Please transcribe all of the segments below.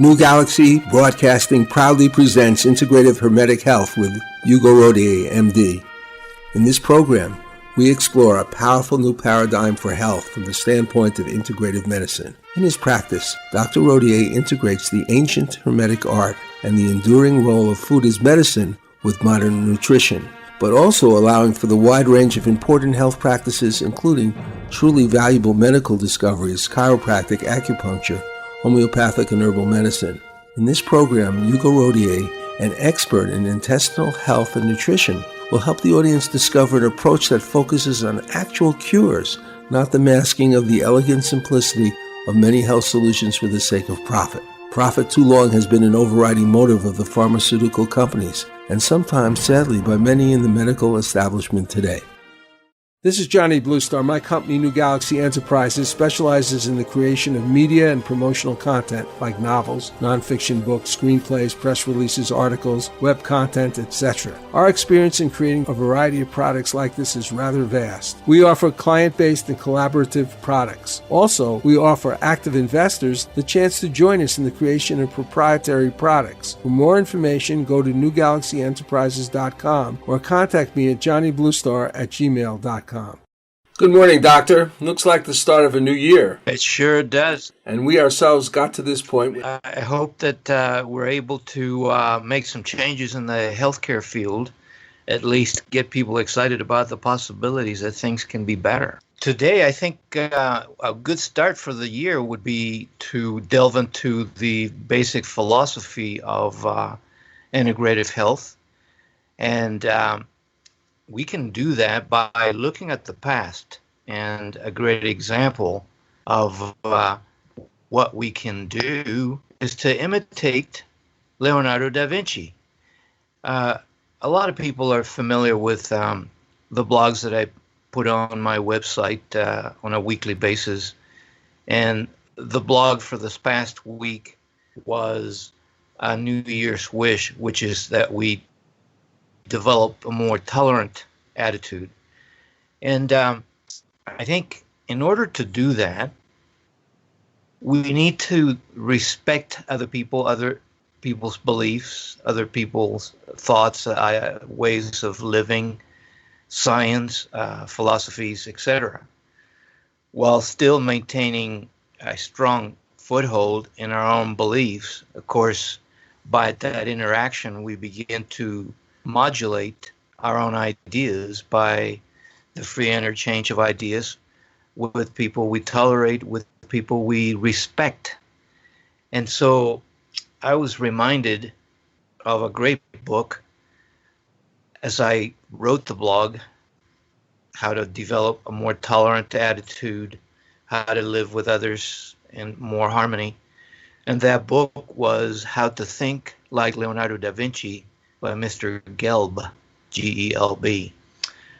New Galaxy Broadcasting proudly presents Integrative Hermetic Health with Hugo Rodier, MD. In this program, we explore a powerful new paradigm for health from the standpoint of integrative medicine. In his practice, Dr. Rodier integrates the ancient Hermetic art and the enduring role of food as medicine with modern nutrition, but also allowing for the wide range of important health practices, including truly valuable medical discoveries, chiropractic, acupuncture, homeopathic, and herbal medicine. In this program, Hugo Rodier, an expert in intestinal health and nutrition, will help the audience discover an approach that focuses on actual cures, not the masking of the elegant simplicity of many health solutions for the sake of profit. Profit too long has been an overriding motive of the pharmaceutical companies, and sometimes, sadly, by many in the medical establishment today. This is Johnny Bluestar. My company, New Galaxy Enterprises, specializes in the creation of media and promotional content like novels, nonfiction books, screenplays, press releases, articles, web content, etc. Our experience in creating a variety of products like this is rather vast. We offer client-based and collaborative products. Also, we offer active investors the chance to join us in the creation of proprietary products. For more information, go to newgalaxyenterprises.com or contact me at johnnybluestar@gmail.com. Good morning, Doctor. Looks like the start of a new year. It sure does. And we ourselves got to this point. I hope that we're able to make some changes in the healthcare field, at least get people excited about the possibilities that things can be better. Today, I think a good start for the year would be to delve into the basic philosophy of integrative health. And we can do that by looking at the past, and a great example of what we can do is to imitate Leonardo da Vinci. A lot of people are familiar with the blogs that I put on my website on a weekly basis, and the blog for this past week was a New Year's wish, which is that we develop a more tolerant attitude. And I think in order to do that, we need to respect other people, other people's beliefs, other people's thoughts, ways of living, science, philosophies, etc., while still maintaining a strong foothold in our own beliefs. Of course, by that interaction, we begin to modulate our own ideas by the free interchange of ideas with people we tolerate, with people we respect. And so I was reminded of a great book as I wrote the blog, How to Develop a More Tolerant Attitude, How to Live with Others in More Harmony. And that book was How to Think Like Leonardo da Vinci by Mr. Gelb, G-E-L-B.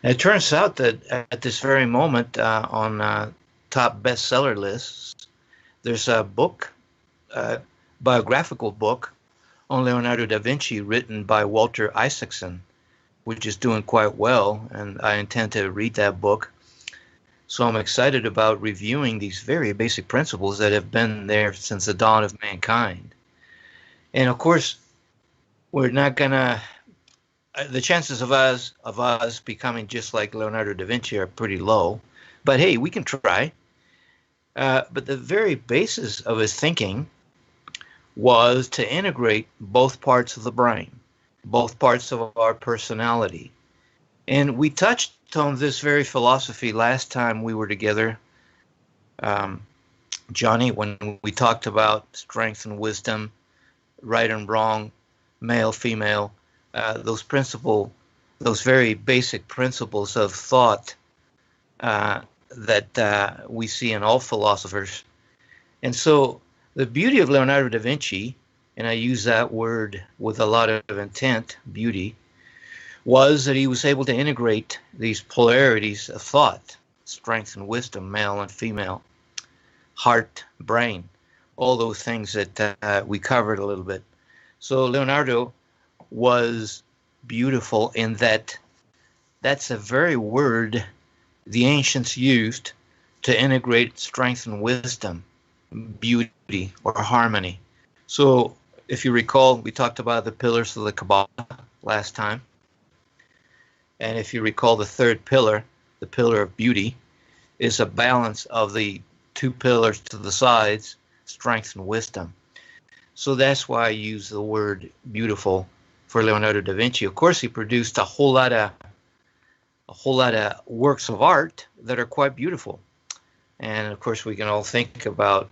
And it turns out that at this very moment on top bestseller lists, there's a book, biographical book on Leonardo da Vinci written by Walter Isaacson, which is doing quite well, and I intend to read that book. So I'm excited about reviewing these very basic principles that have been there since the dawn of mankind. And of course, we're not gonna. The chances of us becoming just like Leonardo da Vinci are pretty low, but hey, we can try. But the very basis of his thinking was to integrate both parts of the brain, both parts of our personality, and we touched on this very philosophy last time we were together, Johnny, when we talked about strength and wisdom, right and wrong, male, female, those very basic principles of thought that we see in all philosophers. And so the beauty of Leonardo da Vinci, and I use that word with a lot of intent, beauty, was that he was able to integrate these polarities of thought, strength and wisdom, male and female, heart, brain, all those things that we covered a little bit. So Leonardo was beautiful in that that's a very word the ancients used to integrate strength and wisdom, beauty or harmony. So if you recall, we talked about the pillars of the Kabbalah last time. And if you recall, the third pillar, the pillar of beauty, is a balance of the two pillars to the sides, strength and wisdom. So that's why I use the word beautiful for Leonardo da Vinci. Of course, he produced a whole lot of works of art that are quite beautiful. And of course, we can all think about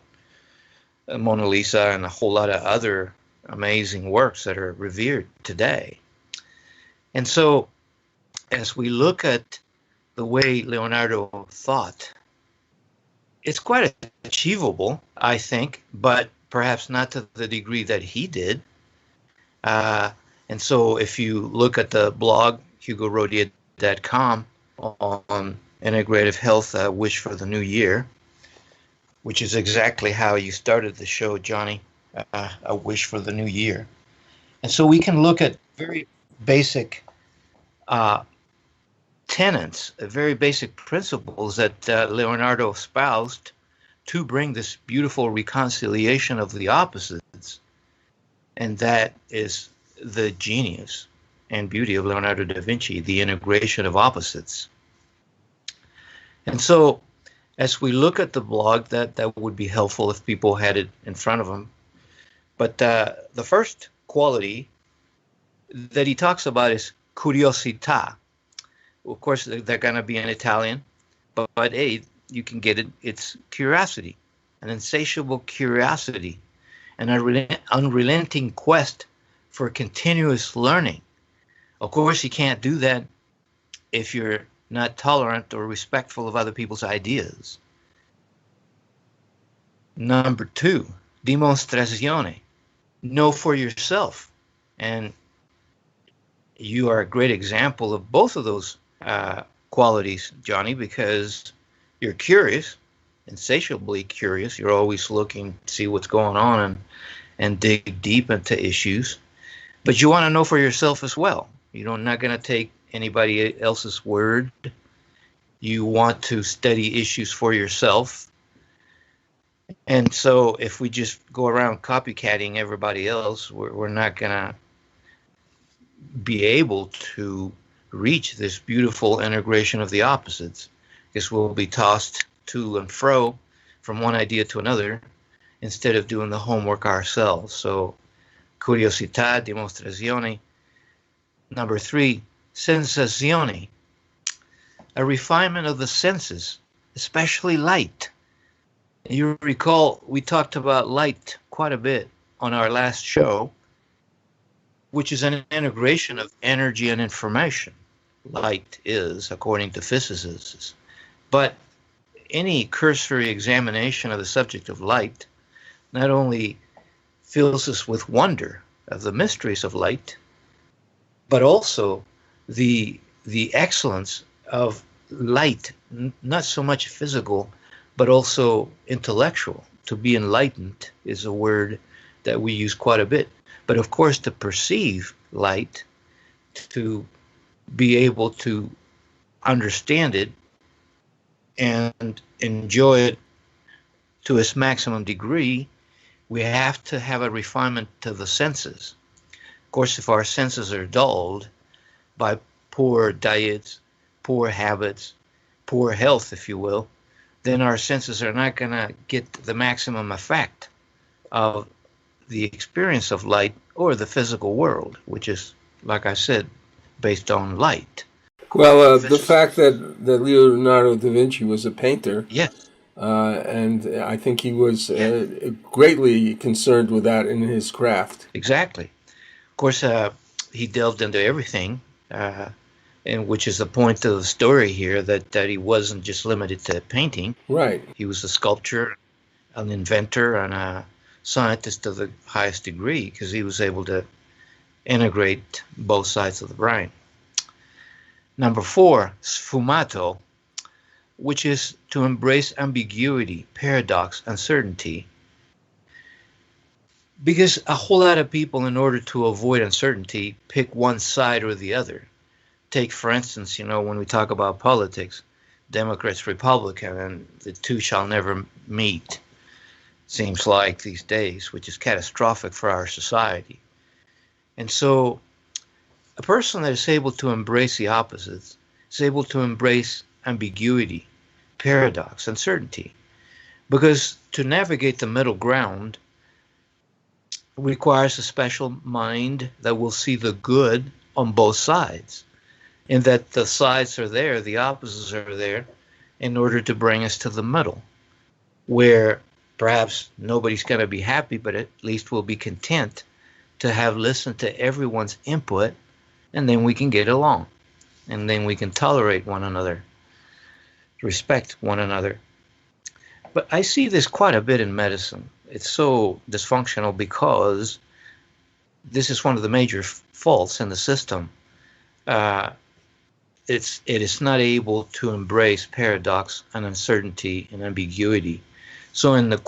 Mona Lisa and a whole lot of other amazing works that are revered today. And so, as we look at the way Leonardo thought, it's quite achievable, I think, but perhaps not to the degree that he did. And so if you look at the blog, HugoRodier.com, on integrative health, wish for the new year, which is exactly how you started the show, Johnny, a wish for the new year. And so we can look at very basic tenets, very basic principles that Leonardo espoused to bring this beautiful reconciliation of the opposites. And that is the genius and beauty of Leonardo da Vinci, the integration of opposites. And so as we look at the blog, that would be helpful if people had it in front of them. But the first quality that he talks about is curiosità. Of course, they're going to be in Italian, but hey, you can get it. It's curiosity, an insatiable curiosity, an unrelenting quest for continuous learning. Of course, you can't do that if you're not tolerant or respectful of other people's ideas. Number 2, dimostrazione. Know for yourself. And you are a great example of both of those qualities, Johnny, because you're curious, insatiably curious. You're always looking to see what's going on and dig deep into issues. But you want to know for yourself as well. You're not going to take anybody else's word. You want to study issues for yourself. And so if we just go around copycatting everybody else, we're not going to be able to reach this beautiful integration of the opposites, because we'll be tossed to and fro from one idea to another instead of doing the homework ourselves. So curiosità, dimostrazione. Number 3, sensazione, a refinement of the senses, especially light. You recall we talked about light quite a bit on our last show, which is an integration of energy and information. Light is, according to physicists. But any cursory examination of the subject of light not only fills us with wonder of the mysteries of light, but also the excellence of light, not so much physical, but also intellectual. To be enlightened is a word that we use quite a bit. But of course, to perceive light, to be able to understand it and enjoy it to its maximum degree, we have to have a refinement to the senses. Of course, if our senses are dulled by poor diets, poor habits, poor health, if you will, then our senses are not going to get the maximum effect of the experience of light or the physical world, which is, like I said, based on light. Well, the fact that Leonardo da Vinci was a painter, yes, and I think he was greatly concerned with that in his craft. Exactly. Of course, he delved into everything, and which is the point of the story here, that he wasn't just limited to painting. Right. He was a sculptor, an inventor, and a scientist of the highest degree, because he was able to integrate both sides of the brain. Number 4, sfumato, which is to embrace ambiguity, paradox, uncertainty. Because a whole lot of people, in order to avoid uncertainty, pick one side or the other. Take, for instance, when we talk about politics, Democrats, Republican, and the two shall never meet. seems like these days, which is catastrophic for our society. And so a person that is able to embrace the opposites is able to embrace ambiguity, paradox, uncertainty. Because to navigate the middle ground requires a special mind that will see the good on both sides, and that the sides are there, the opposites are there, in order to bring us to the middle, where perhaps nobody's going to be happy, but at least we'll be content to have listened to everyone's input, and then we can get along, and then we can tolerate one another, respect one another. But I see this quite a bit in medicine. It's so dysfunctional because this is one of the major faults in the system. It is not able to embrace paradox and uncertainty and ambiguity. So in the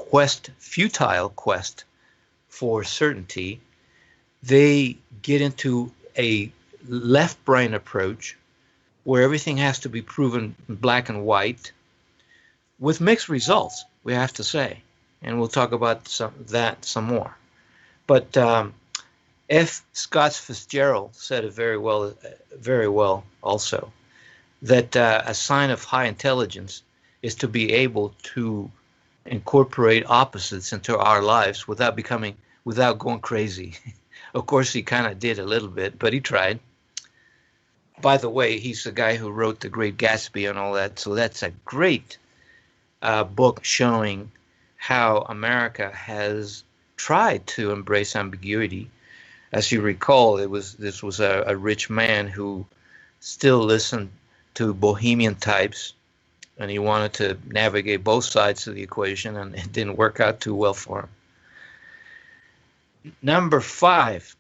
futile quest for certainty, they get into a left brain approach where everything has to be proven black and white, with mixed results, we have to say. And we'll talk about some more. But F. Scott Fitzgerald said it very well also, that a sign of high intelligence is to be able to incorporate opposites into our lives without going crazy. Of course, he kind of did a little bit, but he tried. By the way, he's the guy who wrote The Great Gatsby and all that, so that's a great book showing how America has tried to embrace ambiguity. As you recall, this was a rich man who still listened to bohemian types, and he wanted to navigate both sides of the equation, and it didn't work out too well for him. Number 5,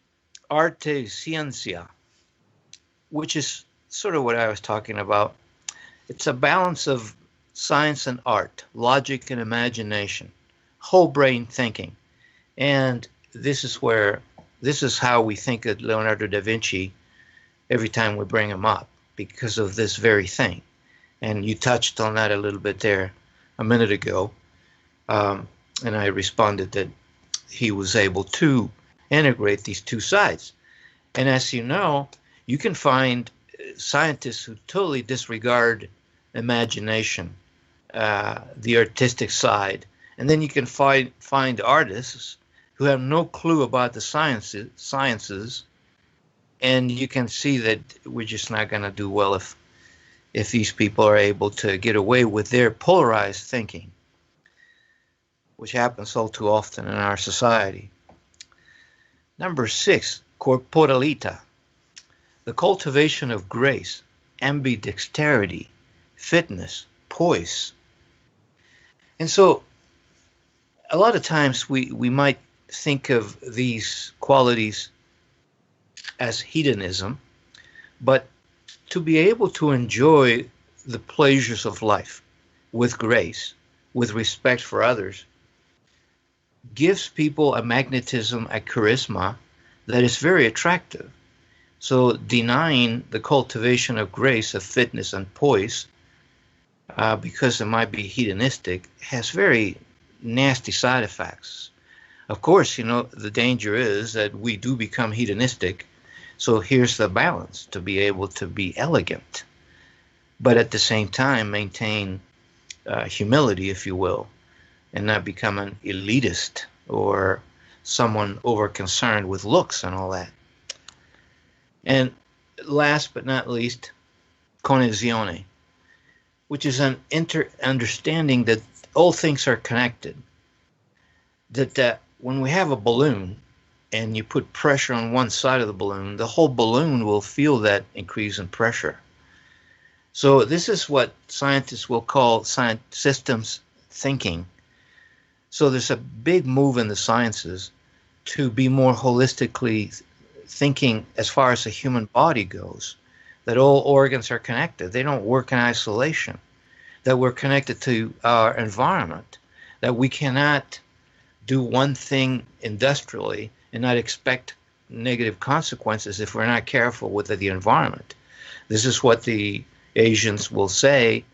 arte scientia, which is sort of what I was talking about. It's a balance of science and art, logic and imagination, whole brain thinking. And this is how we think of Leonardo da Vinci every time we bring him up, because of this very thing. And you touched on that a little bit there a minute ago. And I responded that he was able to integrate these two sides. And as you know, you can find scientists who totally disregard imagination, the artistic side. And then you can find artists who have no clue about the sciences, and you can see that we're just not going to do well if these people are able to get away with their polarized thinking, which happens all too often in our society. Number 6, corporalita, the cultivation of grace, ambidexterity, fitness, poise. And so a lot of times we might think of these qualities as hedonism, but to be able to enjoy the pleasures of life with grace, with respect for others, gives people a magnetism, a charisma that is very attractive. So denying the cultivation of grace, of fitness and poise, because it might be hedonistic, has very nasty side effects. Of course, the danger is that we do become hedonistic. So here's the balance: to be able to be elegant, but at the same time maintain humility, if you will, and not become an elitist or someone over concerned with looks and all that. And last but not least, connessione, which is an understanding that all things are connected. That when we have a balloon and you put pressure on one side of the balloon, the whole balloon will feel that increase in pressure. So this is what scientists will call systems thinking. So there's a big move in the sciences to be more holistically thinking as far as the human body goes, that all organs are connected. They don't work in isolation, that we're connected to our environment, that we cannot do one thing industrially and not expect negative consequences if we're not careful with the environment. This is what the Asians will say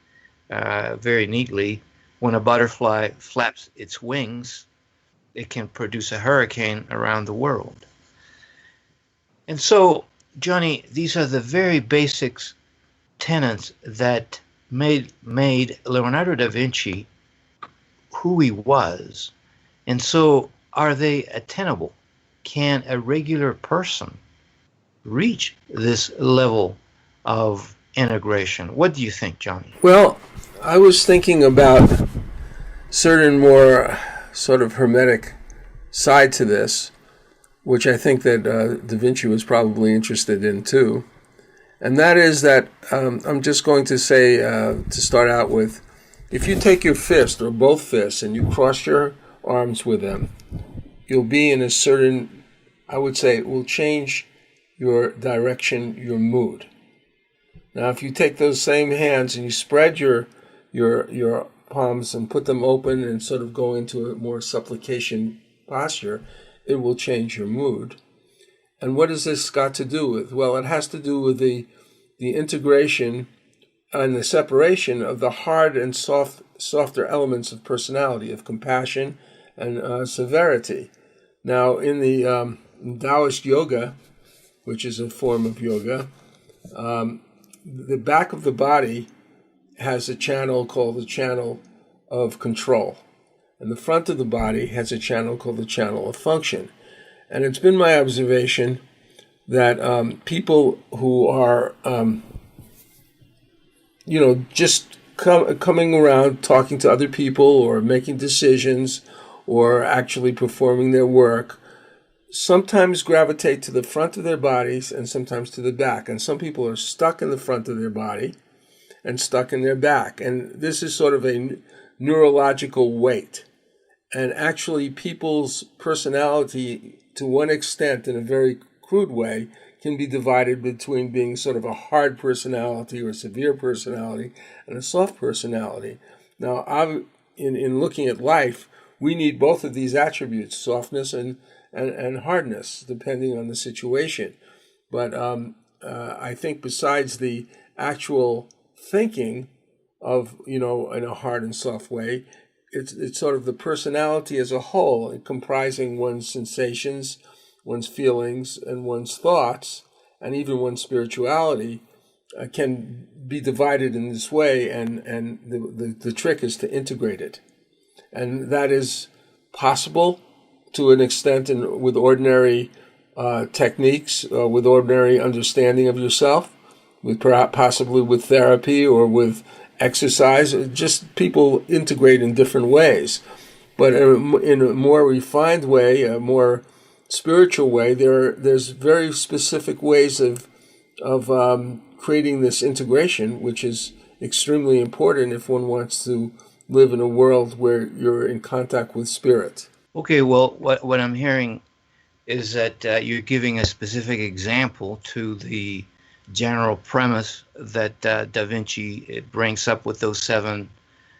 very neatly: when a butterfly flaps its wings, it can produce a hurricane around the world. And so, Johnny, these are the very basic tenets that made Leonardo da Vinci who he was. And so, are they attainable? Can a regular person reach this level of integration? What do you think, Johnny? Well, I was thinking about certain more sort of hermetic side to this, which I think that Da Vinci was probably interested in too. And that is that I'm just going to say, to start out with, if you take your fist or both fists and you cross your arms with them, you'll be in a certain, I would say, it will change your direction, your mood. Now, if you take those same hands and you spread your palms and put them open and sort of go into a more supplication posture, it will change your mood. And what has this got to do with? Well, it has to do with the integration and the separation of the hard and softer elements of personality, of compassion and severity. Now, in the Taoist yoga, which is a form of yoga, the back of the body has a channel called the channel of control. And the front of the body has a channel called the channel of function. And it's been my observation that people who are, just coming around talking to other people or making decisions or actually performing their work sometimes gravitate to the front of their bodies and sometimes to the back. And some people are stuck in the front of their body and stuck in their back. And this is sort of a neurological weight. And actually people's personality, to one extent, in a very crude way, can be divided between being sort of a hard personality or severe personality and a soft personality. Now, in looking at life, we need both of these attributes, softness and hardness, depending on the situation. But I think besides the actual thinking of, in a hard and soft way, it's sort of the personality as a whole, comprising one's sensations, one's feelings, and one's thoughts, and even one's spirituality can be divided in this way, and the trick is to integrate it. And that is possible to an extent with ordinary techniques, with ordinary understanding of yourself, with possibly with therapy or with exercise. Just people integrate in different ways. But in a more refined way, a more spiritual way, there's very specific ways of creating this integration, which is extremely important if one wants to live in a world where you're in contact with spirit. Okay, well, what I'm hearing is that you're giving a specific example to the general premise that Da Vinci brings up with those 7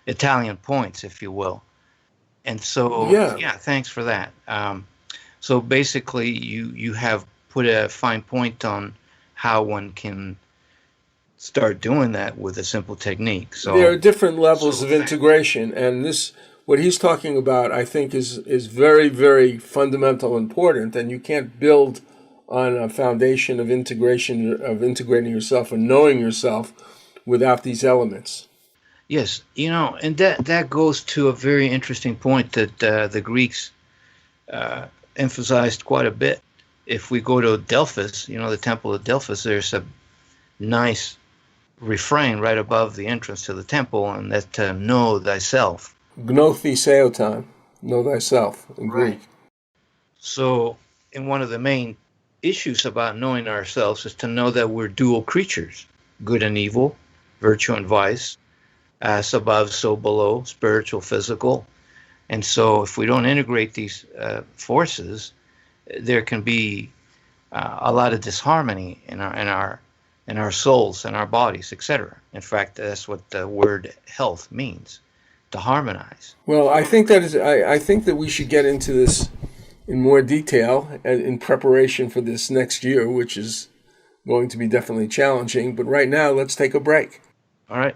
Italian points, if you will. And so, yeah, thanks for that. So basically, you have put a fine point on how one can start doing that with a simple technique. So there are different levels of integration, and this, what he's talking about, I think, is very, very fundamental, important, and you can't build on a foundation of integration, of integrating yourself and knowing yourself without these elements. Yes, and that goes to a very interesting point that the Greeks emphasized quite a bit. If we go to Delphis, the Temple of Delphis, there's a nice refrain right above the entrance to the temple, and that know thyself. Gnotheseoton, know thyself in Greek. So, in one of the main issues about knowing ourselves is to know that we're dual creatures, good and evil, virtue and vice, as above, so below, spiritual, physical. And so if we don't integrate these forces, there can be a lot of disharmony in our souls and our bodies, etc. In fact, that's what the word health means, to harmonize. Well, I think that we should get into this in more detail in preparation for this next year, which is going to be definitely challenging. But right now, let's take a break. All right.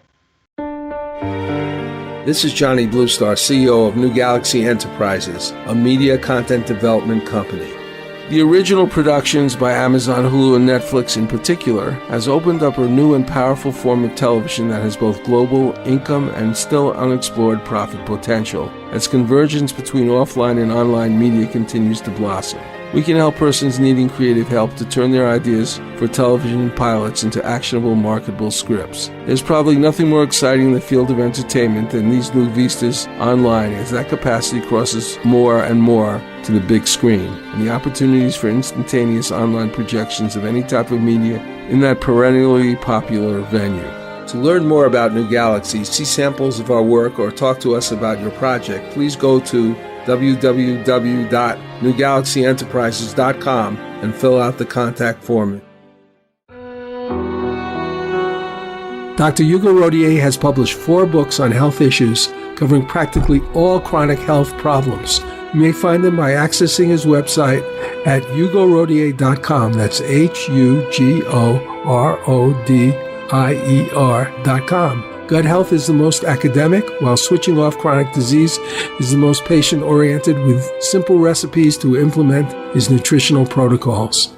This is Johnny Bluestar, CEO of New Galaxy Enterprises, a media content development company. The original productions by Amazon, Hulu, and Netflix in particular has opened up a new and powerful form of television that has both global income and still unexplored profit potential as convergence between offline and online media continues to blossom. We can help persons needing creative help to turn their ideas for television pilots into actionable, marketable scripts. There's probably nothing more exciting in the field of entertainment than these new vistas online, as that capacity crosses more and more to the big screen, and the opportunities for instantaneous online projections of any type of media in that perennially popular venue. To learn more about New Galaxy, see samples of our work, or talk to us about your project, please go to www.newgalaxyenterprises.com and fill out the contact form. Dr. Hugo Rodier has published 4 books on health issues covering practically all chronic health problems. You may find them by accessing his website at hugorodier.com. That's HUGORODIER.com. Gut health is the most academic, while switching off chronic disease is the most patient-oriented, with simple recipes to implement his nutritional protocols.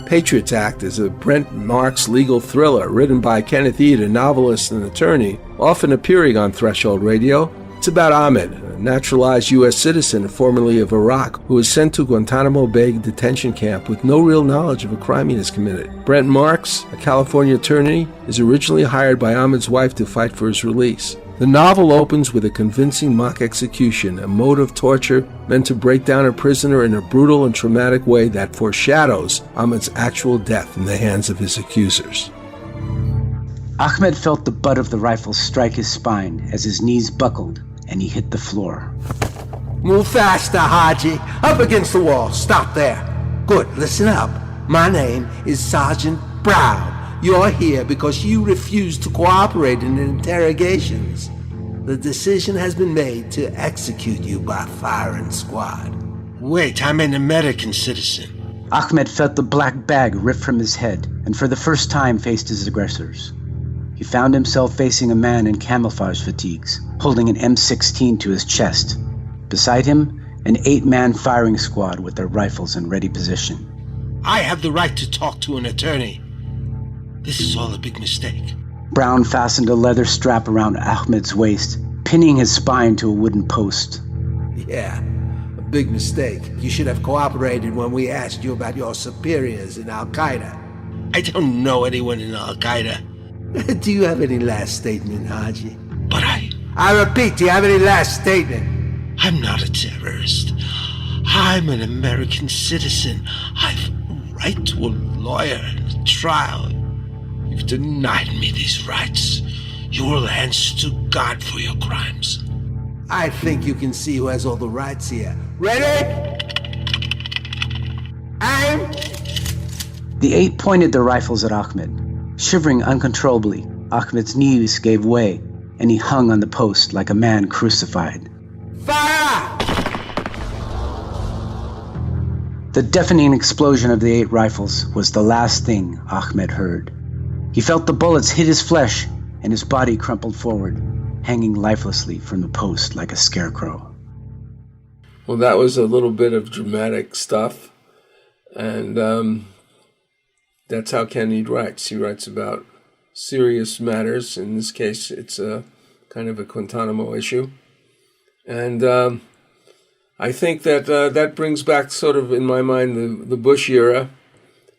Patriots Act is a Brent Marks legal thriller written by Kenneth Eade, a novelist and attorney, often appearing on Threshold Radio. It's about Ahmed, a naturalized U.S. citizen formerly of Iraq, who was sent to Guantanamo Bay detention camp with no real knowledge of a crime he has committed. Brent Marks, a California attorney, is originally hired by Ahmed's wife to fight for his release. The novel opens with a convincing mock execution, a mode of torture meant to break down a prisoner in a brutal and traumatic way that foreshadows Ahmed's actual death in the hands of his accusers. Ahmed felt the butt of the rifle strike his spine as his knees buckled and he hit the floor. Move faster, Haji. Up against the wall. Stop there. Good, listen up. My name is Sergeant Brown. You're here because you refused to cooperate in interrogations. The decision has been made to execute you by firing squad. Wait, I'm an American citizen. Ahmed felt the black bag ripped from his head and for the first time faced his aggressors. He found himself facing a man in camouflage fatigues, holding an M16 to his chest. Beside him, an 8-man firing squad with their rifles in ready position. I have the right to talk to an attorney. This is all a big mistake. Brown fastened a leather strap around Ahmed's waist, pinning his spine to a wooden post. Yeah, a big mistake. You should have cooperated when we asked you about your superiors in Al-Qaeda. I don't know anyone in Al-Qaeda. Do you have any last statement, Haji? But I repeat, do you have any last statement? I'm not a terrorist. I'm an American citizen. I've a right to a lawyer and a trial. You've denied me these rights. You will answer to God for your crimes. I think you can see who has all the rights here. Ready? Aim! The 8 pointed their rifles at Ahmed. Shivering uncontrollably, Ahmed's knees gave way, and he hung on the post like a man crucified. Fire! The deafening explosion of the 8 rifles was the last thing Ahmed heard. He felt the bullets hit his flesh, and his body crumpled forward, hanging lifelessly from the post like a scarecrow. Well, that was a little bit of dramatic stuff, and that's how Ken Eade writes. He writes about serious matters. In this case, it's a kind of a Guantanamo issue. And I think that that brings back sort of, in my mind, the Bush era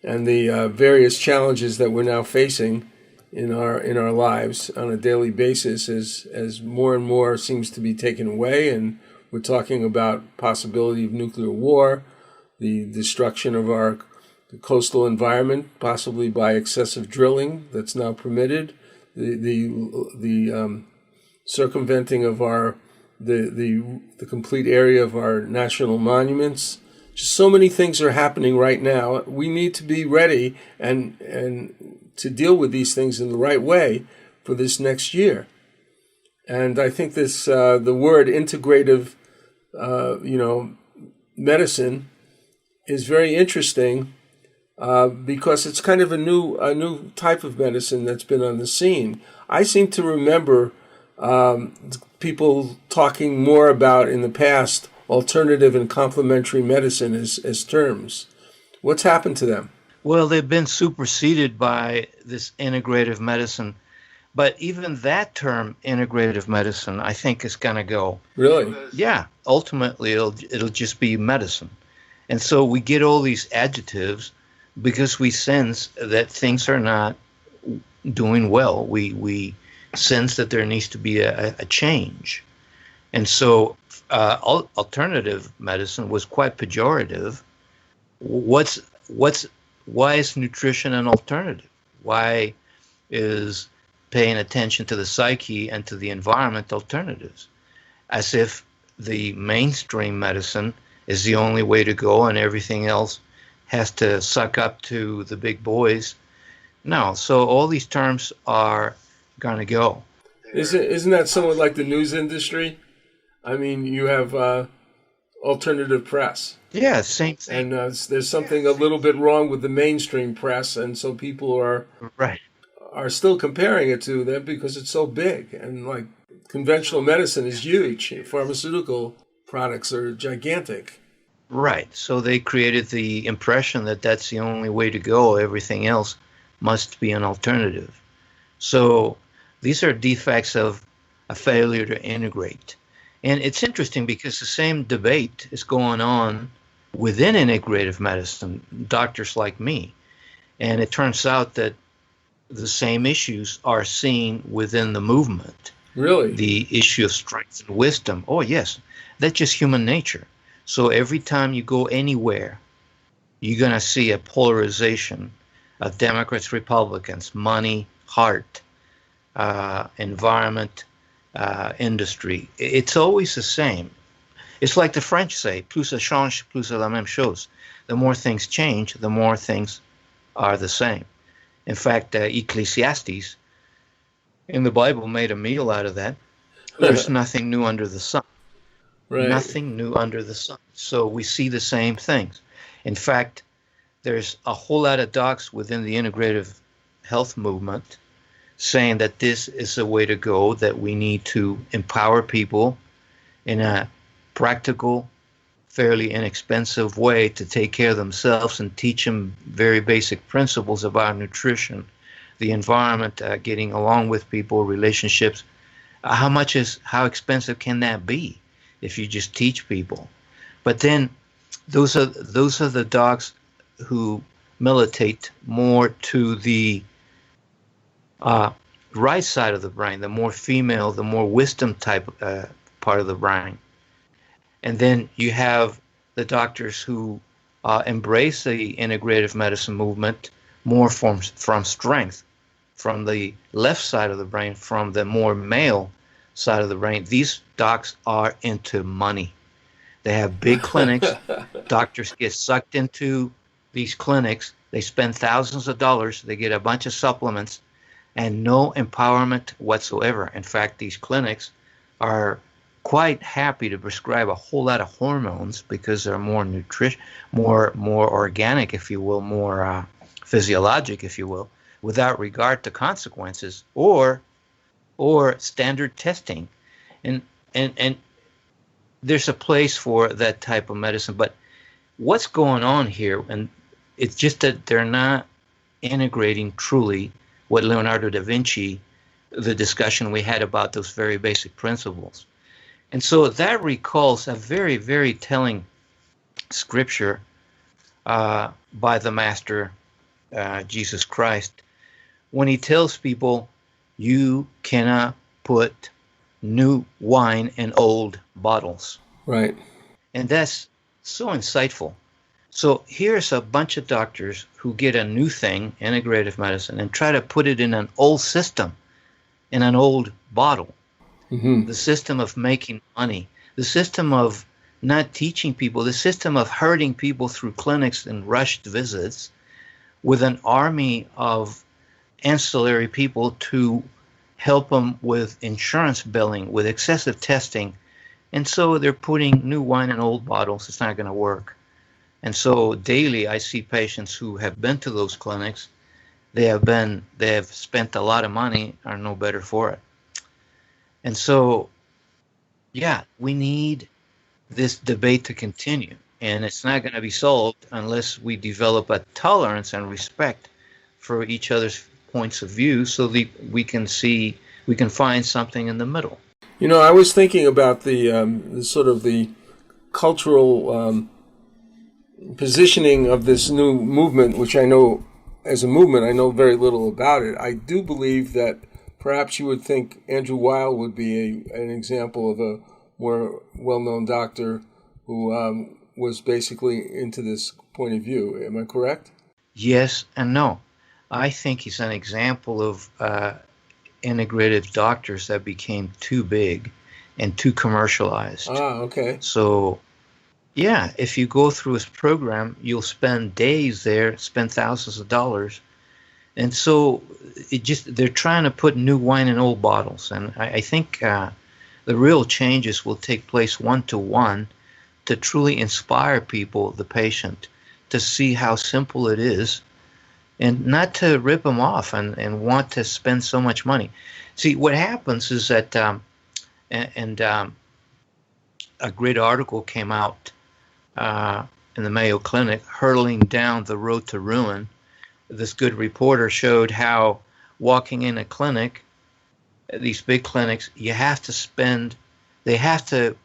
and the various challenges that we're now facing in our lives on a daily basis as more and more seems to be taken away. And we're talking about possibility of nuclear war, the destruction of our coastal environment, possibly by excessive drilling that's now permitted, the circumventing of the complete area of our national monuments. Just so many things are happening right now. We need to be ready and to deal with these things in the right way for this next year. And I think this the word integrative, medicine is very interesting. Because it's kind of a new type of medicine that's been on the scene. I seem to remember people talking more about in the past alternative and complementary medicine as terms. What's happened to them? Well, they've been superseded by this integrative medicine. But even that term, integrative medicine, I think is going to go. Really? Yeah. Ultimately, it'll just be medicine. And so we get all these adjectives because we sense that things are not doing well. We sense that there needs to be a change. And so alternative medicine was quite pejorative. Why is nutrition an alternative? Why is paying attention to the psyche and to the environment alternatives? As if the mainstream medicine is the only way to go and everything else has to suck up to the big boys. No, so all these terms are going to go. Isn't that somewhat like the news industry? I mean, you have alternative press. Yeah, same thing. And there's something a little bit wrong with the mainstream press, and so people are still comparing it to them because it's so big. And like conventional medicine is huge. Pharmaceutical products are gigantic. Right. So they created the impression that that's the only way to go. Everything else must be an alternative. So these are defects of a failure to integrate. And it's interesting because the same debate is going on within integrative medicine, doctors like me. And it turns out that the same issues are seen within the movement. Really? The issue of strength and wisdom. Oh, yes. That's just human nature. So every time you go anywhere, you're going to see a polarization of Democrats, Republicans, money, heart, environment, industry. It's always the same. It's like the French say, plus ça change, plus c'est la même chose. The more things change, the more things are the same. In fact, Ecclesiastes in the Bible made a meal out of that. There's nothing new under the sun. Right. Nothing new under the sun. So we see the same things. In fact, there's a whole lot of docs within the integrative health movement saying that this is the way to go, that we need to empower people in a practical, fairly inexpensive way to take care of themselves and teach them very basic principles about nutrition, the environment, getting along with people, relationships. How expensive can that be if you just teach people? But then those are the docs who militate more to the right side of the brain, the more female, the more wisdom type part of the brain. And then you have the doctors who embrace the integrative medicine movement more from strength, from the left side of the brain, from the more male side of the brain. These docs are into money. They have big clinics. Doctors get sucked into these clinics. They spend thousands of dollars. They get a bunch of supplements and no empowerment whatsoever. In fact, these clinics are quite happy to prescribe a whole lot of hormones because they're more more organic, if you will, more physiologic, if you will, without regard to consequences or standard testing. And there's a place for that type of medicine. But what's going on here, and it's just that they're not integrating truly what Leonardo da Vinci, the discussion we had about those very basic principles. And so that recalls a very, very telling scripture by the Master, Jesus Christ, when he tells people, you cannot put new wine in old bottles. Right. And that's so insightful. So here's a bunch of doctors who get a new thing, integrative medicine, and try to put it in an old system, in an old bottle. Mm-hmm. The system of making money, the system of not teaching people, the system of herding people through clinics and rushed visits with an army of ancillary people to help them with insurance billing, with excessive testing. And so they're putting new wine in old bottles. It's not going to work. And so daily I see patients who have been to those clinics. They have spent a lot of money, are no better for it. And so, yeah, we need this debate to continue. And it's not going to be solved unless we develop a tolerance and respect for each other's points of view so that we can find something in the middle. You know, I was thinking about the sort of the cultural positioning of this new movement, which I know, as a movement, I know very little about it. I do believe that perhaps you would think Andrew Weil would be an example of a more well-known doctor who was basically into this point of view. Am I correct? Yes and no. I think he's an example of integrative doctors that became too big and too commercialized. Okay. So, yeah, if you go through his program, you'll spend days there, spend thousands of dollars. And so they're trying to put new wine in old bottles. And I think the real changes will take place one-to-one to truly inspire people, the patient, to see how simple it is and not to rip them off and want to spend so much money. See, what happens is that, a great article came out in the Mayo Clinic, Hurtling Down the Road to Ruin. This good reporter showed how walking in a clinic, these big clinics, they have to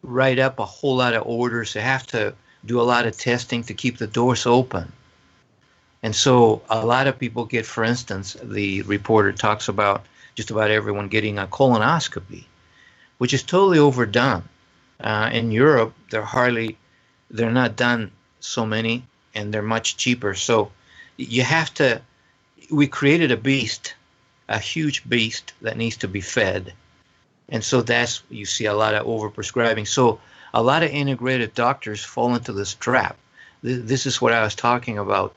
write up a whole lot of orders. They have to do a lot of testing to keep the doors open. And so a lot of people get, for instance, the reporter talks about just about everyone getting a colonoscopy, which is totally overdone. In Europe, they're not done so many, and they're much cheaper. So we created a beast, a huge beast that needs to be fed. And so you see a lot of overprescribing. So a lot of integrative doctors fall into this trap. This is what I was talking about,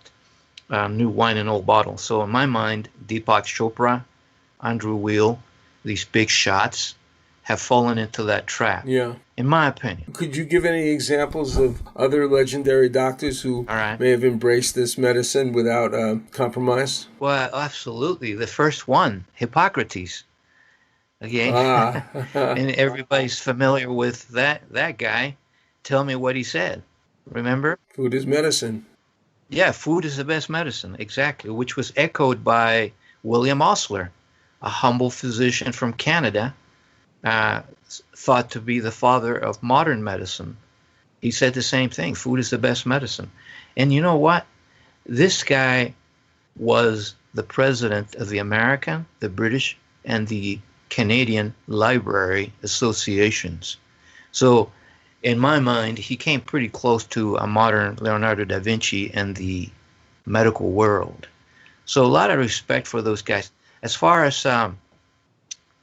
new wine in old bottles. So in my mind, Deepak Chopra, Andrew Weil, these big shots have fallen into that trap. Yeah. In my opinion. Could you give any examples of other legendary doctors who may have embraced this medicine without compromise? Well, absolutely. The first one, Hippocrates. Again, and everybody's familiar with that guy. Tell me what he said. Remember? Food is medicine. Yeah, food is the best medicine, exactly, which was echoed by William Osler, a humble physician from Canada, thought to be the father of modern medicine. He said the same thing, food is the best medicine. And you know what? This guy was the president of the American, the British, and the Canadian Library Associations. So in my mind, he came pretty close to a modern Leonardo da Vinci in the medical world. So a lot of respect for those guys. As far as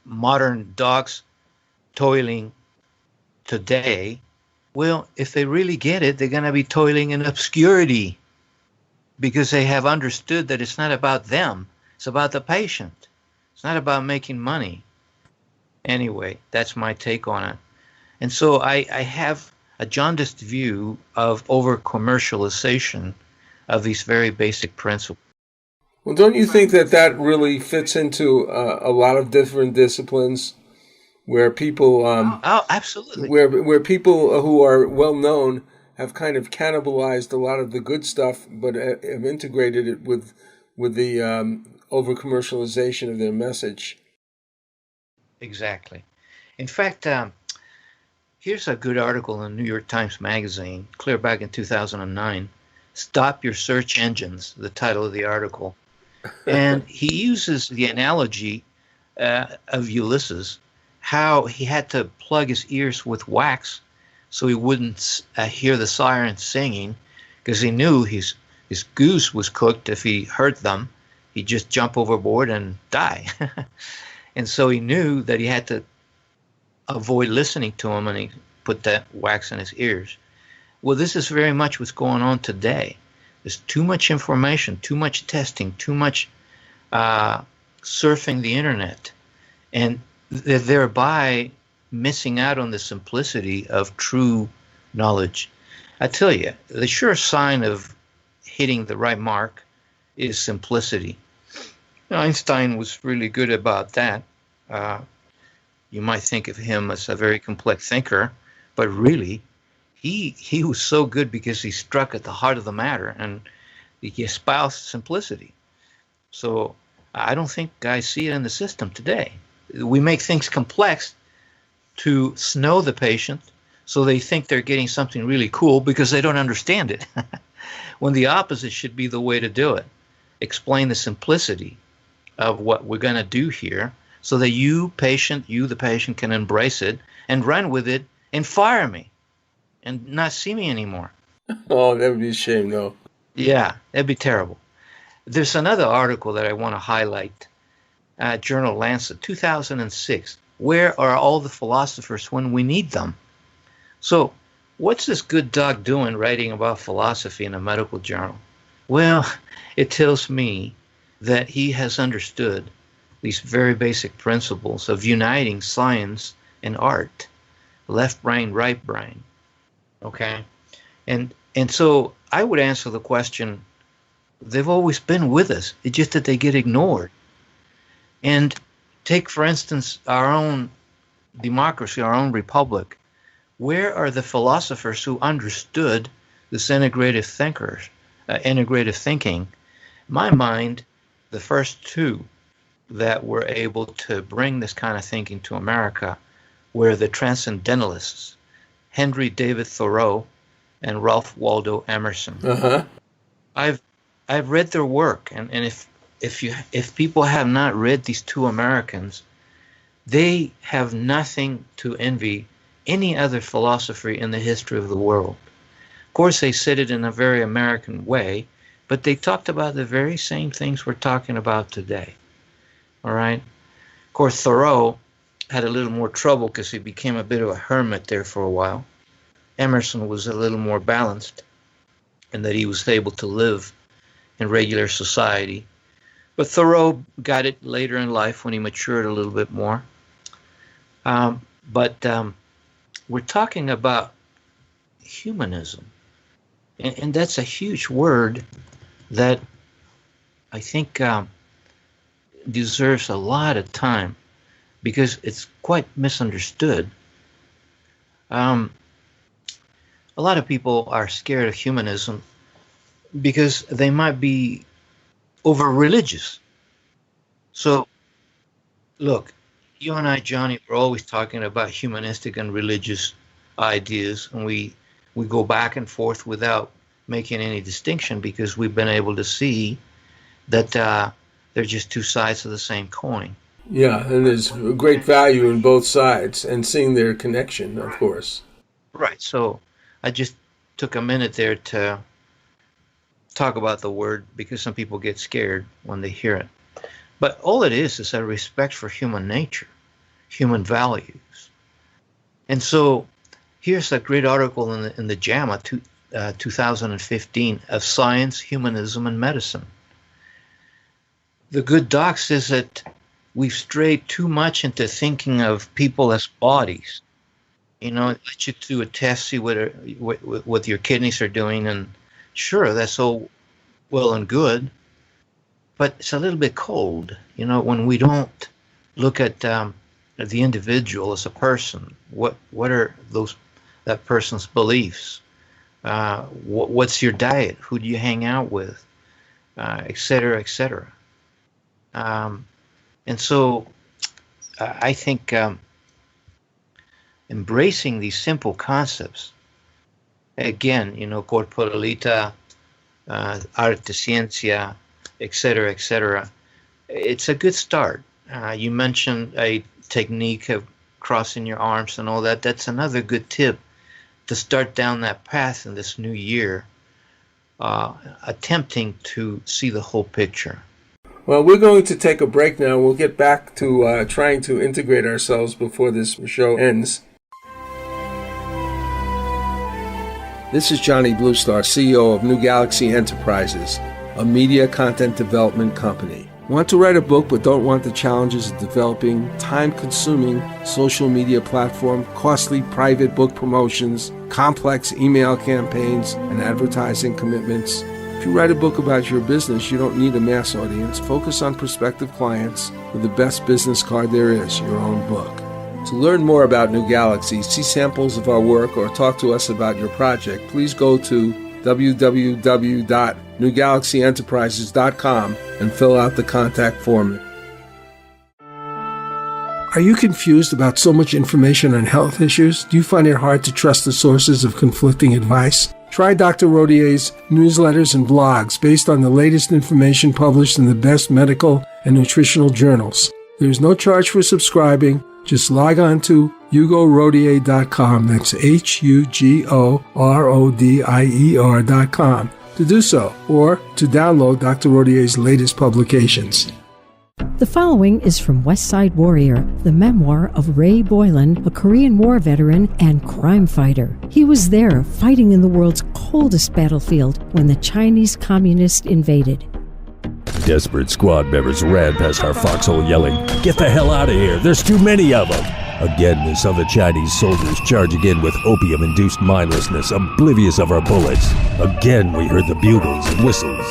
modern docs toiling today, well, if they really get it, they're going to be toiling in obscurity because they have understood that it's not about them. It's about the patient. It's not about making money. Anyway, that's my take on it. And so I have a jaundiced view of over-commercialization of these very basic principles. Well, don't you think that really fits into a lot of different disciplines where people... absolutely. Where people who are well-known have kind of cannibalized a lot of the good stuff, but have integrated it with the over-commercialization of their message. Exactly. In fact, here's a good article in the New York Times Magazine, clear back in 2009. Stop Your Search Engines, the title of the article. And he uses the analogy of Ulysses, how he had to plug his ears with wax so he wouldn't hear the sirens singing, because he knew his goose was cooked. If he heard them, he'd just jump overboard and die. And so he knew that he had to avoid listening to him, and he put that wax in his ears. Well, this is very much what's going on today. There's too much information, too much testing, too much surfing the internet, and they're thereby missing out on the simplicity of true knowledge. I tell you, the sure sign of hitting the right mark is simplicity. Einstein was really good about that. You might think of him as a very complex thinker, but really, he was so good because he struck at the heart of the matter and he espoused simplicity. So I don't think guys see it in the system today. We make things complex to snow the patient so they think they're getting something really cool because they don't understand it. When the opposite should be the way to do it. Explain the simplicity of what we're going to do here so that you, the patient, can embrace it and run with it and fire me and not see me anymore. Oh, that would be a shame, though. Yeah, that'd be terrible. There's another article that I want to highlight. Journal Lancet, 2006. Where are all the philosophers when we need them? So, what's this good doc doing writing about philosophy in a medical journal? Well, it tells me that he has understood these very basic principles of uniting science and art, left brain, right brain. Okay? And so I would answer the question, they've always been with us. It's just that they get ignored. And take, for instance, our own democracy, our own republic. Where are the philosophers who understood this integrative thinking? In my mind, the first two that were able to bring this kind of thinking to America were the transcendentalists, Henry David Thoreau and Ralph Waldo Emerson. Uh-huh. I've read their work, and if people have not read these two Americans, they have nothing to envy any other philosophy in the history of the world. Of course, they said it in a very American way, but they talked about the very same things we're talking about today. All right? Of course, Thoreau had a little more trouble because he became a bit of a hermit there for a while. Emerson was a little more balanced in that he was able to live in regular society. But Thoreau got it later in life when he matured a little bit more. But we're talking about humanism. And that's a huge word that I think deserves a lot of time because it's quite misunderstood. A lot of people are scared of humanism because they might be over-religious. So, look, you and I, Johnny, we're always talking about humanistic and religious ideas, and we go back and forth without making any distinction because we've been able to see that they're just two sides of the same coin. Yeah, and there's great value in both sides and seeing their connection, of course. Right, so I just took a minute there to talk about the word because some people get scared when they hear it. But all it is a respect for human nature, human values. And so here's a great article in the JAMA 2015 of Science, Humanism, and Medicine. The good doc says that we've strayed too much into thinking of people as bodies. You know, it lets you do a test, see what your kidneys are doing, and sure, that's all well and good, but it's a little bit cold, you know, when we don't look at the individual as a person. What are that person's beliefs? What's your diet? Who do you hang out with? Et cetera, et cetera. And so I think embracing these simple concepts, again, you know, corporalita, arte, ciencia, et cetera, it's a good start. You mentioned a technique of crossing your arms and all that. That's another good tip to start down that path in this new year, attempting to see the whole picture. Well, we're going to take a break now. We'll get back to trying to integrate ourselves before this show ends. This is Johnny Bluestar, CEO of New Galaxy Enterprises, a media content development company. Want to write a book but don't want the challenges of developing time-consuming social media platform, costly private book promotions, complex email campaigns, and advertising commitments? If you write a book about your business, you don't need a mass audience. Focus on prospective clients with the best business card there is, your own book. To learn more about New Galaxy, see samples of our work, or talk to us about your project, please go to www.newgalaxyenterprises.com and fill out the contact form. Are you confused about so much information on health issues? Do you find it hard to trust the sources of conflicting advice? Try Dr. Rodier's newsletters and blogs based on the latest information published in the best medical and nutritional journals. There is no charge for subscribing. Just log on to HugoRodier.com. That's HugoRodier.com to do so, or to download Dr. Rodier's latest publications. The following is from West Side Warrior, the memoir of Ray Boylan, a Korean War veteran and crime fighter. He was there fighting in the world's coldest battlefield when the Chinese communists invaded. Desperate squad members ran past our foxhole yelling, "Get the hell out of here, there's too many of them!" Again, we saw the Chinese soldiers charging in with opium-induced mindlessness, oblivious of our bullets. Again, we heard the bugles and whistles.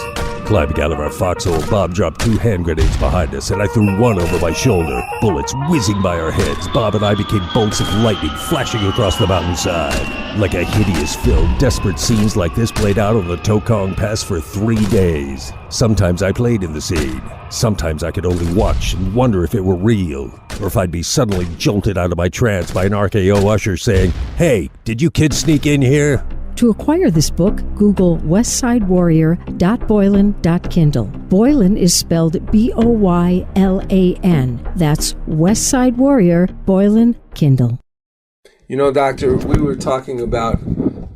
Climbing out of our foxhole, Bob dropped 2 hand grenades behind us, and I threw one over my shoulder. Bullets whizzing by our heads, Bob and I became bolts of lightning flashing across the mountainside. Like a hideous film, desperate scenes like this played out on the Tokong Pass for 3 days. Sometimes I played in the scene. Sometimes I could only watch and wonder if it were real, or if I'd be suddenly jolted out of my trance by an RKO usher saying, "Hey, did you kids sneak in here?" To acquire this book, Google westsidewarrior.boylan.kindle. Boylan is spelled Boylan. That's West Side Warrior, Boylan, Kindle. You know, Doctor, we were talking about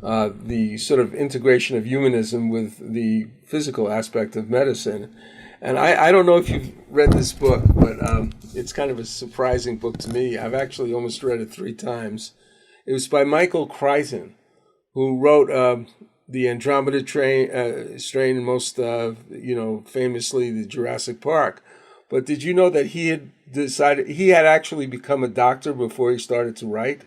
the sort of integration of humanism with the physical aspect of medicine. And I don't know if you've read this book, but it's kind of a surprising book to me. I've actually almost read it 3 times. It was by Michael Crichton, who wrote the Andromeda strain, and most, famously the Jurassic Park. But did you know that he had actually become a doctor before he started to write?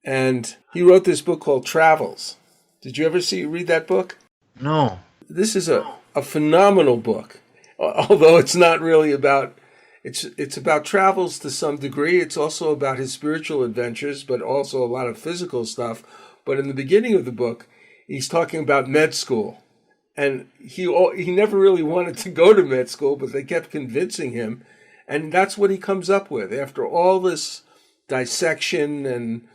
And he wrote this book called Travels. Did you ever read that book? No. This is a phenomenal book, although it's not really about. It's about travels to some degree. It's also about his spiritual adventures, but also a lot of physical stuff. But in the beginning of the book, he's talking about med school. And he never really wanted to go to med school, but they kept convincing him. And that's what he comes up with. After all this dissection and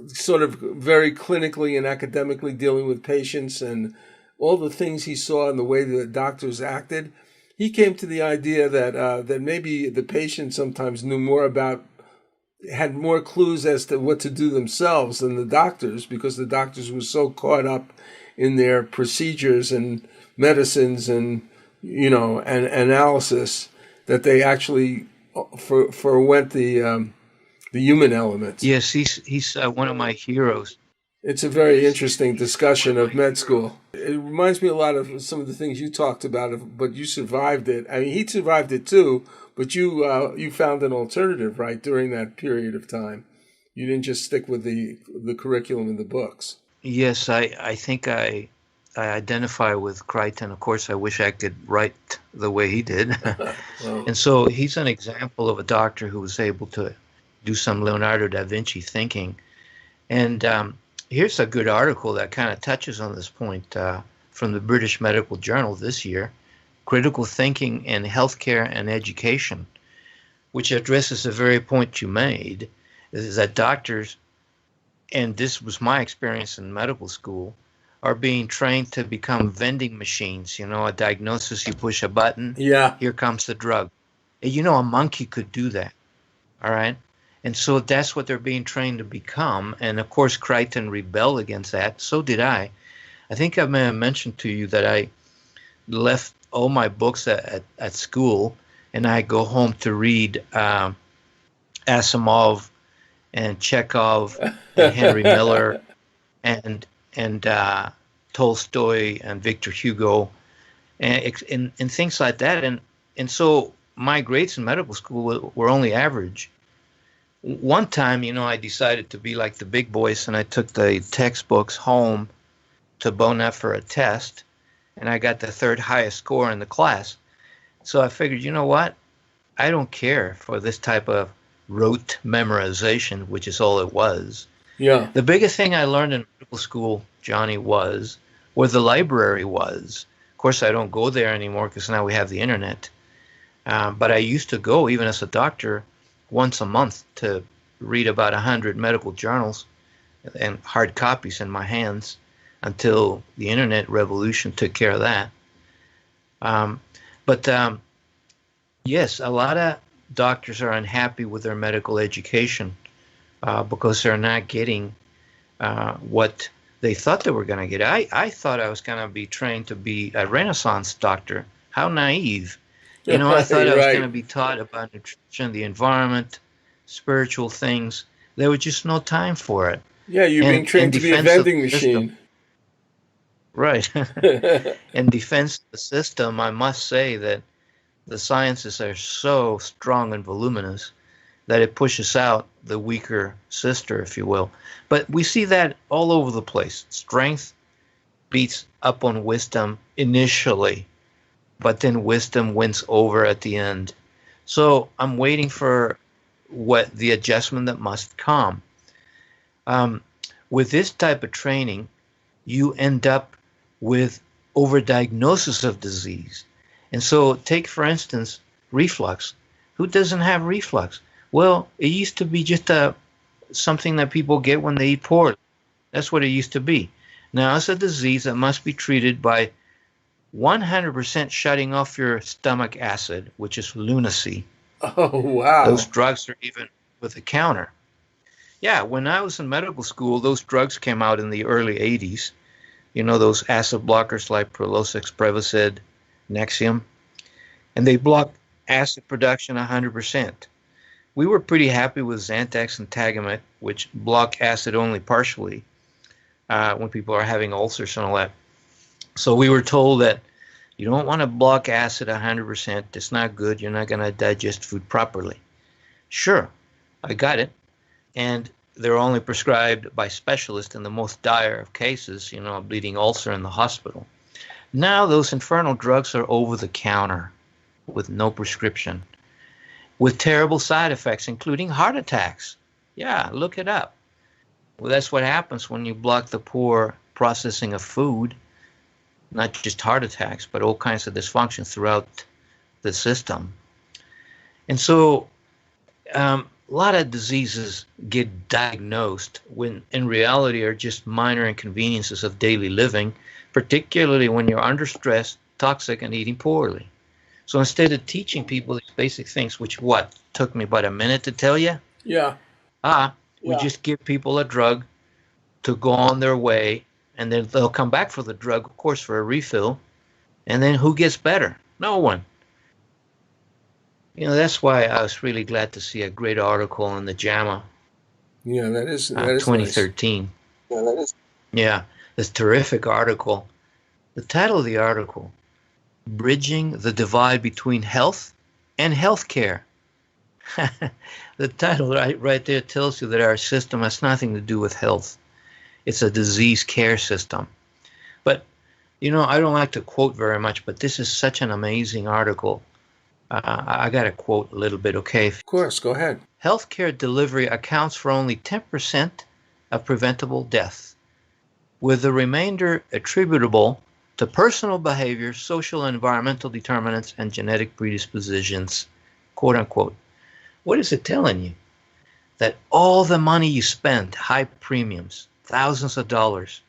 sort of very clinically and academically dealing with patients and all the things he saw and the way the doctors acted, he came to the idea that maybe the patient sometimes had more clues as to what to do themselves than the doctors, because the doctors were so caught up in their procedures and medicines and and analysis that they actually forwent the human element. Yes, he's one of my heroes. It's a very interesting discussion of med school. It reminds me a lot of some of the things you talked about, but you survived it. I mean, he survived it too, but you found an alternative, right, during that period of time. You didn't just stick with the curriculum in the books. Yes, I think I identify with Crichton. Of course, I wish I could write the way he did. Well, and so he's an example of a doctor who was able to do some Leonardo da Vinci thinking. And here's a good article that kind of touches on this point from the British Medical Journal this year, Critical Thinking in Healthcare and Education, which addresses the very point you made, is that doctors, and this was my experience in medical school, are being trained to become vending machines. A diagnosis, you push a button, here comes the drug. And a monkey could do that, all right? And so that's what they're being trained to become. And of course, Crichton rebelled against that. So did I. I think I may have mentioned to you that I left all my books at school, and I go home to read Asimov and Chekhov and Henry Miller and Tolstoy and Victor Hugo and things like that. And so my grades in medical school were only average. One time, I decided to be like the big boys, and I took the textbooks home to Bonnet for a test, and I got the 3rd highest score in the class. So I figured, you know what? I don't care for this type of rote memorization, which is all it was. Yeah. The biggest thing I learned in medical school, Johnny, was where the library was. Of course, I don't go there anymore because now we have the internet. But I used to go, even as a doctor, once a month to read about 100 medical journals and hard copies in my hands until the internet revolution took care of that. But yes, a lot of doctors are unhappy with their medical education because they're not getting what they thought they were going to get. I thought I was going to be trained to be a Renaissance doctor. How naive. You know, I thought I was going to be taught about nutrition, the environment, spiritual things. There was just no time for it. Yeah, you're being trained to be a vending machine. Right. In defense of the system, I must say that the sciences are so strong and voluminous that it pushes out the weaker sister, if you will. But we see that all over the place. Strength beats up on wisdom initially, but then wisdom wins over at the end. So I'm waiting for what the adjustment that must come. With this type of training, you end up with overdiagnosis of disease. And so take, for instance, reflux. Who doesn't have reflux? Well, it used to be just something that people get when they eat poorly. That's what it used to be. Now it's a disease that must be treated by 100% shutting off your stomach acid, which is lunacy. Oh, wow. Those drugs are even with a counter. Yeah, when I was in medical school, those drugs came out in the early 80s. You know, those acid blockers like Prilosec, Prevacid, Nexium. And they blocked acid production 100%. We were pretty happy with Zantac and Tagamet, which block acid only partially when people are having ulcers and all that. So we were told that you don't want to block acid 100%. It's not good. You're not going to digest food properly. Sure, I got it. And they're only prescribed by specialists in the most dire of cases, you know, a bleeding ulcer in the hospital. Now those infernal drugs are over the counter with no prescription, with terrible side effects, including heart attacks. Yeah, look it up. Well, that's what happens when you block the poor processing of food, not just heart attacks, but all kinds of dysfunction throughout the system. And so a lot of diseases get diagnosed when in reality are just minor inconveniences of daily living, particularly when you're under stress, toxic, and eating poorly. So instead of teaching people these basic things, which took me about a minute to tell you? Yeah. We just give people a drug to go on their way, and then they'll come back for the drug, of course, for a refill. And then who gets better? No one. You know, that's why I was really glad to see a great article in the JAMA. Yeah, that is 2013. Nice. Yeah, this terrific article. The title of the article, Bridging the Divide Between Health and Healthcare. The title right there tells you that our system has nothing to do with health. It's a disease care system. But, you know, I don't like to quote very much, but this is such an amazing article. I got to quote a little bit, okay? Of course, go ahead. Healthcare delivery accounts for only 10% of preventable death, with the remainder attributable to personal behavior, social and environmental determinants, and genetic predispositions, quote unquote. What is it telling you? That all the money you spend, high premiums, thousands of dollars,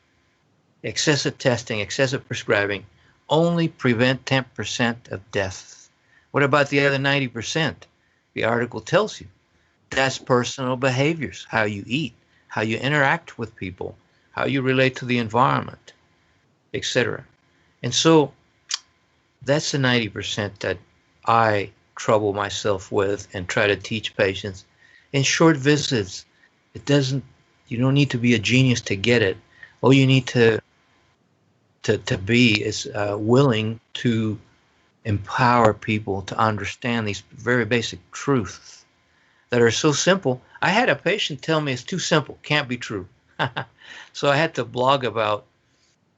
excessive testing, excessive prescribing, only prevent 10% of deaths. What about the other 90%? The article tells you that's personal behaviors, how you eat, how you interact with people, how you relate to the environment, etc. And so that's the 90% that I trouble myself with and try to teach patients in short visits. You don't need to be a genius to get it. All you need to be is willing to empower people to understand these very basic truths that are so simple. I had a patient tell me it's too simple, can't be true. So I had to blog about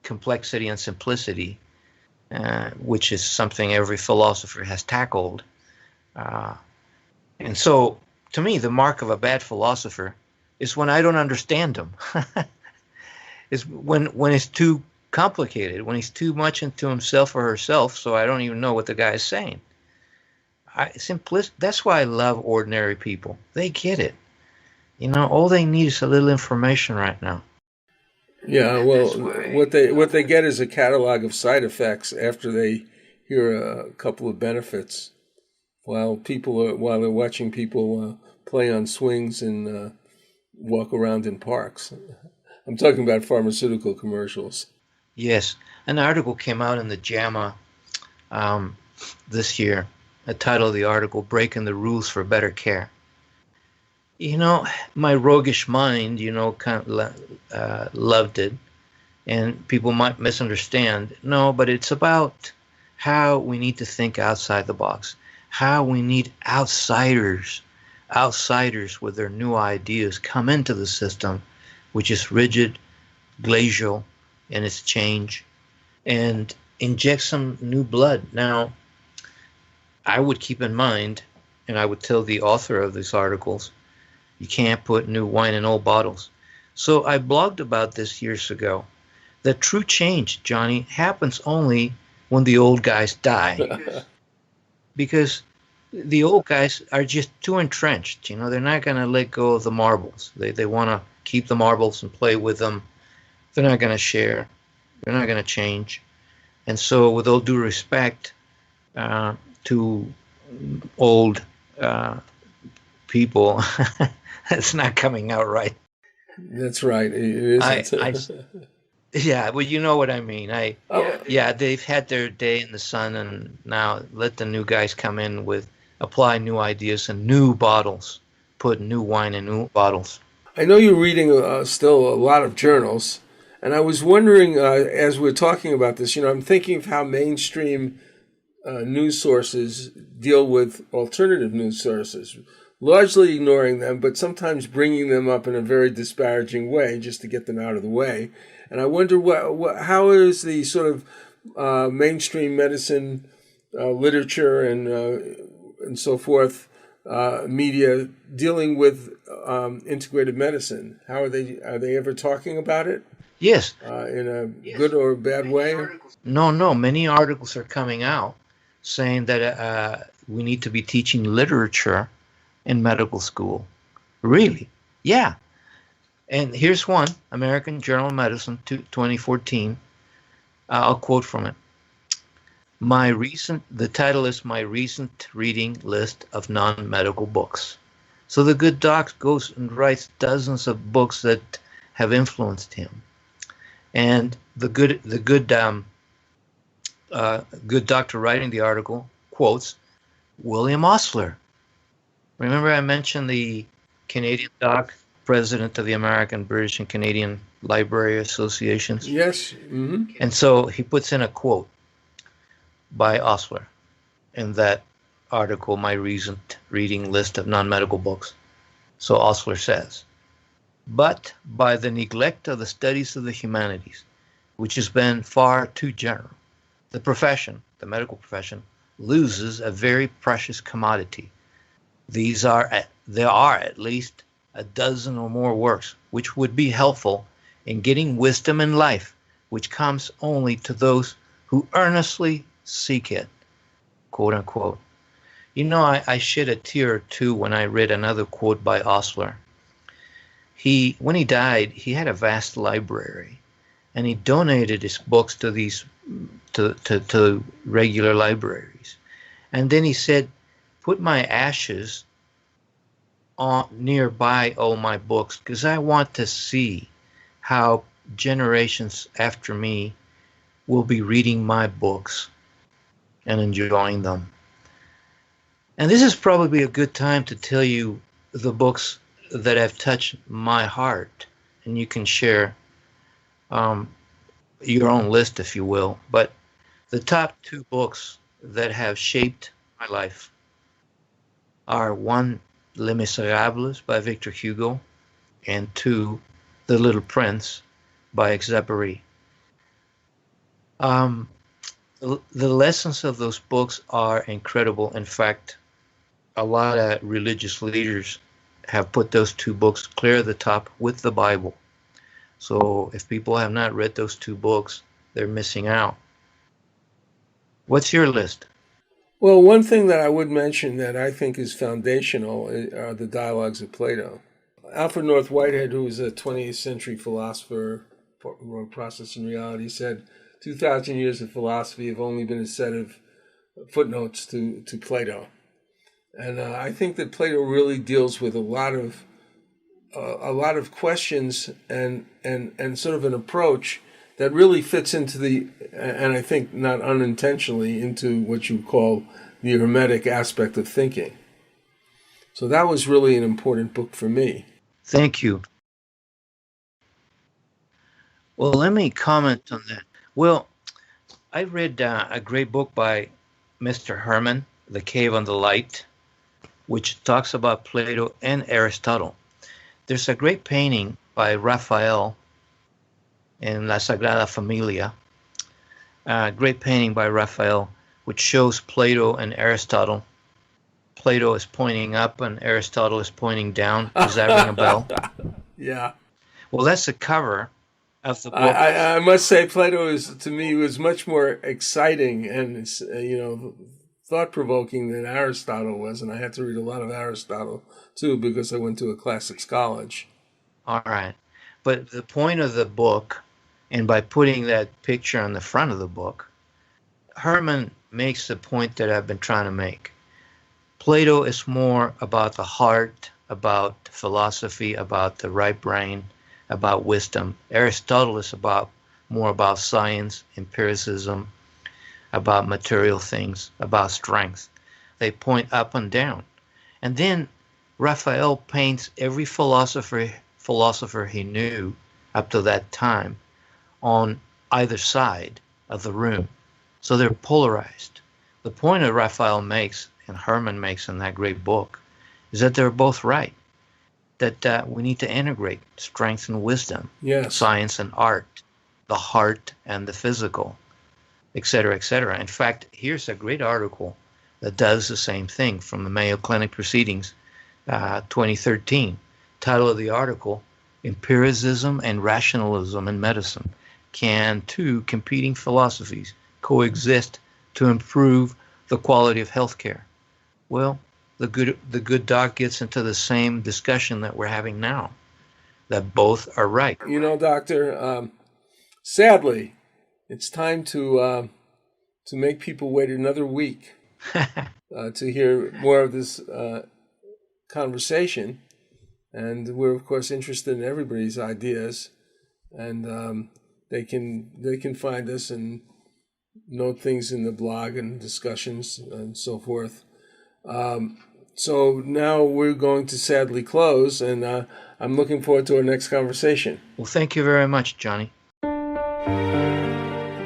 complexity and simplicity, which is something every philosopher has tackled. And so to me, the mark of a bad philosopher is when I don't understand him. Is when it's too complicated, when he's too much into himself or herself, so I don't even know what the guy is saying. That's why I love ordinary people. They get it. All they need is a little information right now. Yeah, well, what they get is a catalog of side effects after they hear a couple of benefits, while they're watching people play on swings and walk around in parks. I'm talking about pharmaceutical commercials. Yes, an article came out in the JAMA this year. The title of the article, "Breaking the Rules for Better Care." My roguish mind, kind of loved it, and people might misunderstand. No, but it's about how we need to think outside the box, how we need outsiders with their new ideas come into the system, which is rigid, glacial in its change, and inject some new blood. Now, I would keep in mind, and I would tell the author of these articles, you can't put new wine in old bottles. So I blogged about this years ago. That true change, Johnny, happens only when the old guys die. Because the old guys are just too entrenched. They're not going to let go of the marbles. They want to keep the marbles and play with them. They're not going to share. They're not going to change. And so with all due respect to old people, it's not coming out right. That's right. It isn't. Yeah, well, you know what I mean. Yeah, they've had their day in the sun, and now let the new guys come in apply new ideas and new bottles, put new wine in new bottles. I know you're reading still a lot of journals, and I was wondering, as we're talking about this, I'm thinking of how mainstream news sources deal with alternative news sources, largely ignoring them, but sometimes bringing them up in a very disparaging way just to get them out of the way. And I wonder how is the sort of mainstream medicine literature and so forth media dealing with integrative medicine? How are they ever talking about it? Yes. In a good or bad way? No. Many articles are coming out saying that we need to be teaching literature in medical school. Really? Yeah. And here's one, American Journal of Medicine, 2014. I'll quote from it. The title is My Recent Reading List of Non-Medical Books. So the good doc goes and writes dozens of books that have influenced him. And the good doctor writing the article quotes William Osler. Remember I mentioned the Canadian doc, president of the American, British, and Canadian Library Associations? Yes. Mm-hmm. And so he puts in a quote by Osler in that article, My Recent Reading List of Non-Medical Books. So Osler says, but by the neglect of the studies of the humanities, which has been far too general, the medical profession, loses a very precious commodity. There are at least a dozen or more works which would be helpful in getting wisdom in life, which comes only to those who earnestly seek it, quote unquote. I shed a tear or two when I read another quote by Osler. When he died, he had a vast library, and he donated his books to regular libraries. And then he said, put my ashes nearby all my books, because I want to see how generations after me will be reading my books and enjoying them. And this is probably a good time to tell you the books that have touched my heart, and you can share your own list, if you will. But the top two books that have shaped my life are one, Les Miserables by Victor Hugo, and two, The Little Prince by Exupéry. The lessons of those books are incredible. In fact, a lot of religious leaders have put those two books clear at the top with the Bible. So if people have not read those two books, they're missing out. What's your list? Well, one thing that I would mention that I think is foundational are the dialogues of Plato. Alfred North Whitehead, who was a 20th century philosopher, wrote Process and Reality, said 2,000 years of philosophy have only been a set of footnotes to Plato. And I think that Plato really deals with a lot of questions and sort of an approach that really fits into and I think not unintentionally, into what you call the Hermetic aspect of thinking. So that was really an important book for me. Thank you. Well, let me comment on that. Well, I read a great book by Mr. Herman, The Cave on the Light, which talks about Plato and Aristotle. There's a great painting by Raphael in La Sagrada Familia, a great painting by Raphael, which shows Plato and Aristotle. Plato is pointing up and Aristotle is pointing down. Does that ring a bell? Yeah. Well, that's the cover of the book. I must say, Plato to me was much more exciting and thought-provoking than Aristotle was, and I had to read a lot of Aristotle too because I went to a classics college. All right, but the point of the book, and by putting that picture on the front of the book, Herman makes the point that I've been trying to make. Plato is more about the heart, about philosophy, about the right brain, about wisdom. Aristotle is more about science, empiricism, about material things, about strength. They point up and down. And then Raphael paints every philosopher he knew up to that time on either side of the room. So they're polarized. The point that Raphael makes and Herman makes in that great book is that they're both right, that we need to integrate strength and wisdom, yes, science and art, the heart and the physical, etc., etc. In fact, here's a great article that does the same thing from the Mayo Clinic Proceedings, 2013. Title of the article, Empiricism and Rationalism in Medicine. Can two competing philosophies coexist to improve the quality of healthcare? Well, the good doc gets into the same discussion that we're having now, that both are right. You know, Doctor, sadly, it's time to make people wait another week to hear more of this conversation. And we're, of course, interested in everybody's ideas. And they can find us and note things in the blog and discussions and so forth. So now we're going to sadly close, and I'm looking forward to our next conversation. Well, thank you very much, Johnny.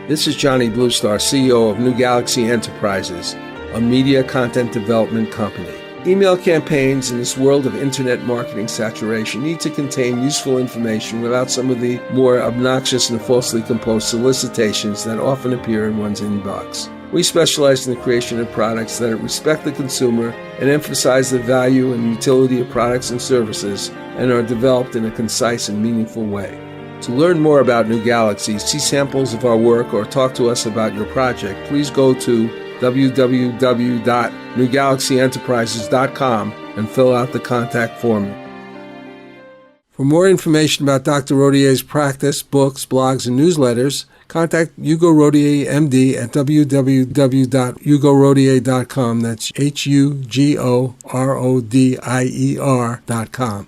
This is Johnny Bluestar, CEO of New Galaxy Enterprises, a media content development company. Email campaigns in this world of internet marketing saturation need to contain useful information without some of the more obnoxious and falsely composed solicitations that often appear in one's inbox. We specialize in the creation of products that respect the consumer and emphasize the value and utility of products and services and are developed in a concise and meaningful way. To learn more about New Galaxy, see samples of our work, or talk to us about your project, please go to www.newgalaxyenterprises.com and fill out the contact form. For more information about Dr. Rodier's practice, books, blogs, and newsletters, contact Hugo Rodier, MD, at www.hugorodier.com. That's HUGORODIER.com.